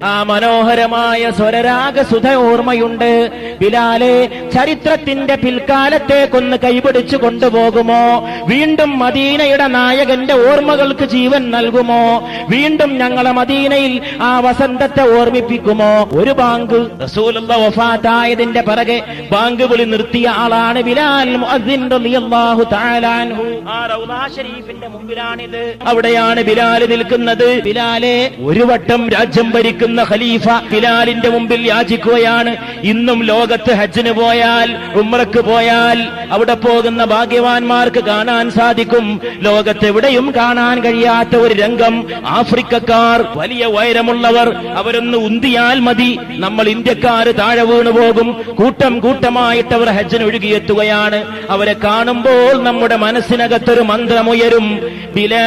ആ മനോഹരമായ സ്വരരാഗസുധ ഓർമ്മയുണ്ട്. ബിലാലെ, ചരിത്രത്തിന്റെ പിൽക്കാലത്തേക്കൊന്ന് കൈപിടിച്ചു കൊണ്ടുപോകുമോ? വീണ്ടും മദീനയുടെ നായകന്റെ ഓർമ്മകൾക്ക് ജീവൻ നൽകുമോ? വീണ്ടും ഞങ്ങളെ മദീനയിൽ ആ വസന്തത്തെ ഓർമ്മിപ്പിക്കുമോ? ഒരു ബാങ്ക് റസൂലുള്ളാഹി വഫാത്തായതിന്റെ പിറകെ ബാങ്ക് വിളി നിർത്തിയ ആളാണ് ബിലാൽ മുഅദ്ദിൻ റളിയല്ലാഹു തആല അൻഹു. ആ റൗളാ ശരീഫിന്റെ മുമ്പിലാണിത്. അവിടെയാണ് ബിലാൽ നിൽക്കുന്നത്. ബിലാലെ, ഒരു വട്ടം രാജ്യം ഭരിക്കുന്ന ഖലീഫ ബിലാലിന്റെ മുമ്പിൽ യാചിക്കുകയാണ്. ഇന്നും ലോകത്ത് ഹജ്ജിന് പോയാൽ, ഉംറക്ക് പോയാൽ അവിടെ പോകുന്ന ഭാഗ്യവാന്മാർക്ക് കാണാൻ സാധിക്കും. ലോകത്തെവിടെയും കാണാൻ കഴിയാത്ത ഒരു രംഗം. ആഫ്രിക്കക്കാർ, വലിയ ഉയരമുള്ളവർ, അവരൊന്ന് ഉന്തിയാൽ മതി, നമ്മൾ ഇന്ത്യക്കാര് താഴെ വീണു പോകും. കൂട്ടം കൂട്ടമായിട്ട് അവർ ഹജ്ജിന് ഒഴുകിയെത്തുകയാണ്. അവരെ കാണുമ്പോൾ നമ്മുടെ മനസ്സിനകത്തൊരു മന്ത്രമുയരും. ബിലാൽ